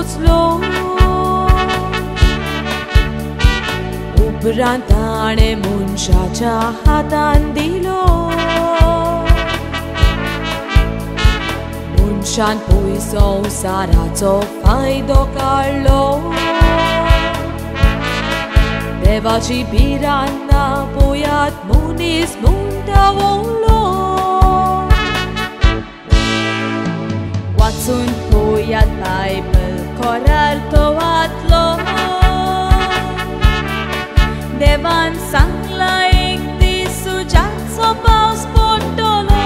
पोचलो उपरांत ताणें मनशाच्या हातान दिलो मनशान पळय संवसाराचो फायदो काडलो देवाची भिरांत पळयात मनीस म्हणटा वळलो वाचून पळयात बायबल खऱ्यार तो वाचलो देवान सांगला एक दीस सुजाचो पावस पडटलो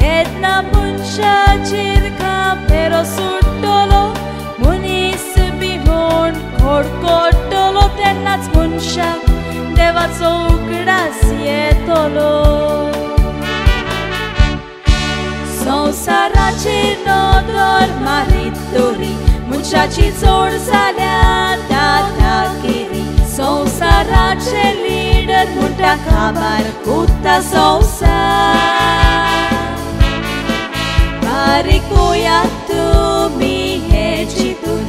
तेन्ना मनशाचेर कापेरो सुट्टलो मनीस भिवून खोडकोडटलो तेन्नाच मनशाक देवाचो उगडास येतलो संवसाराचेर नदर मारीत तरी मनशाची चोड जाल्या दादागिरी संवसाराचे लिडर म्हणटा काबार कोत्ता संवसार बारीक पळयात तुमी हे चिंतून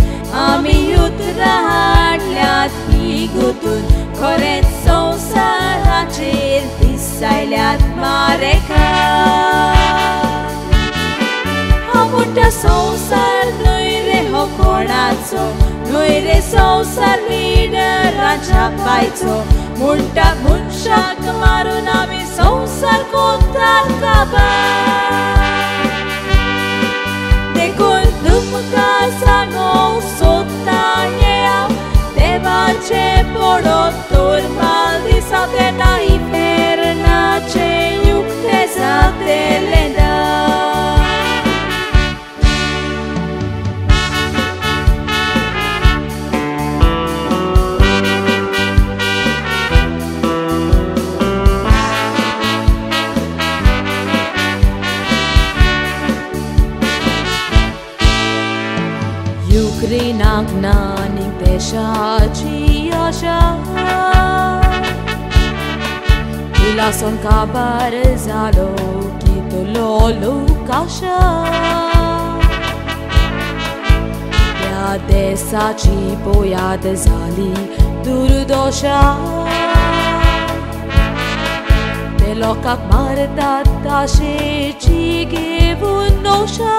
आमी उतरां हाडल्यात ही गुंतून खरेंच संवसाराचेर दीस आयल्यात मारेकार मोठा संसार न्हय रे हो कोणाचो न्हय रे संसार लिडराच्या पायचो म्हणटा मनशाक मारून आमी संसार कोत्तात काबार देखून तुमकां सांगूंक सोदता हांव देवाचे पडोत्तर माल दिसा तेन्ना ही फेरनाचे युक्ते जातले ना युक्रेनाक नानीक देशाची आशा उलासून काबार जालो कितलो लोक आशा ह्या देशाची पळयात जाली दुर्दशा ते लोकांक मारतात ताशेची घेवन नोशा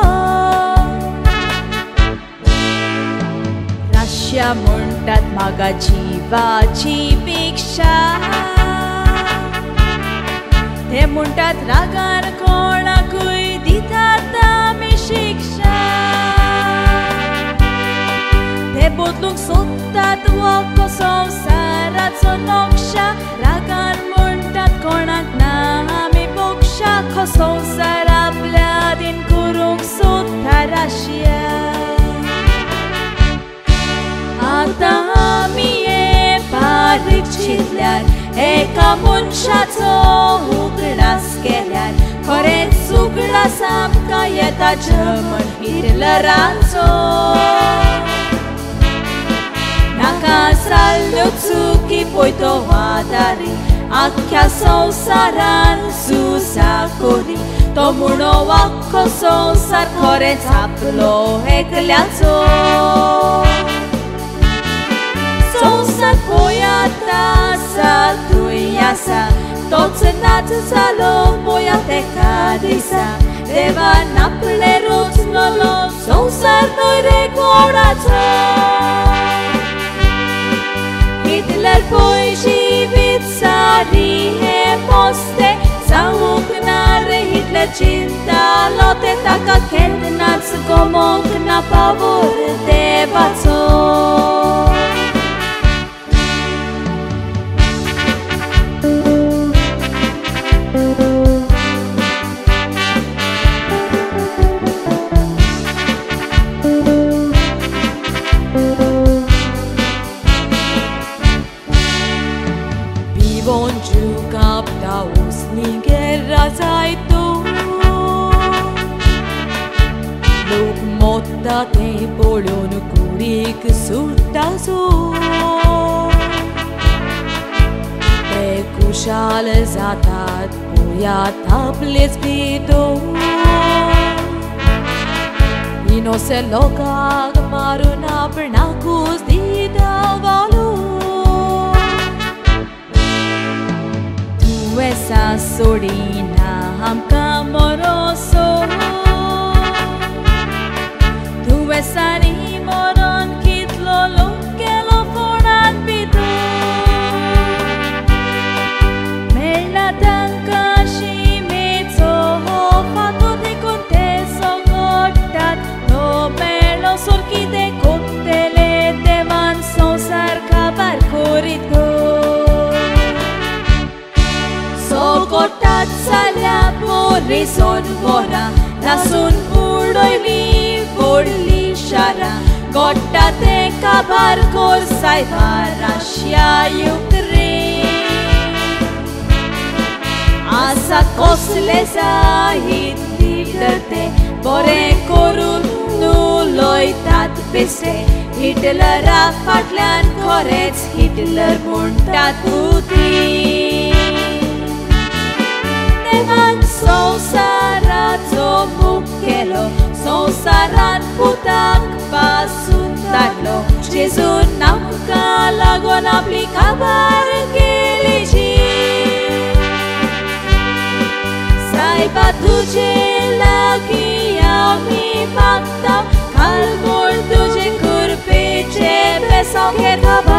रशिया म्हणटात म्हाका जिवाची पेक्षा ते म्हणटात रागार कोणाकूय दितात आमी शिक्षा ते बदलूंक सोदतात वोको संवसाराचो नक्षा रागार म्हणटात कोणाक ना आमी मोक्षा खो संवसार आपल्या आदीन करूंक सोदता रशिया आतां आमी हे बारीक चिंतल्यार एका मनशाचो उगडास केल्यार खरेंच उगडास आमकां येता जर्मन हिटलराचो नाका जाल्ल्यो चुकी पळय तो वादारी आख्ख्या संवसारान झुजा करी तो म्हणो आख्खो संवसार खरेंच आपलो एकल्याचो संसार पळयात आसा थंय आसा तोच नाच जालो पळयात एका दिसा देवान आपले रचलोलो संसार न्हय रे कोणाचो हिटलर पळय जिवीत सारी हे पोस्ते जावूंक ना रे हिटलर चिंतालो ते ताका केन्नाच गमोंक ना पावोर देवाचो मोत्ता तें पळोवन कुडीक सुट्टा ते खुशाल जातात पळयात आपलेच भितर Vino se loca maruna pernacus dita valu. Tu esa sorina hamka moroso. Tu esa ni moron kitlo lokelo fonan pitu. Mella tanka shimetso fato de conteso gottat. No melo sorkite kottele devan sonsar kabar korit go. So gottat salya porison vora. Lasun purdoi li porli shara. Gottate kabar kor saivar Russia Ukraine. Asa kosle zahid livdarte. Bore korun nu loitat beste. Hitler fatlan korets Hitler muntat uti. Devan sonsarat zomukelo. Sonsarat putak pasuntarlo. Gesù namka lagon aplicabar gelici. Saiba tuझे lagi mi fakta kalbur तुझे खुरपे चे पैसों के खबर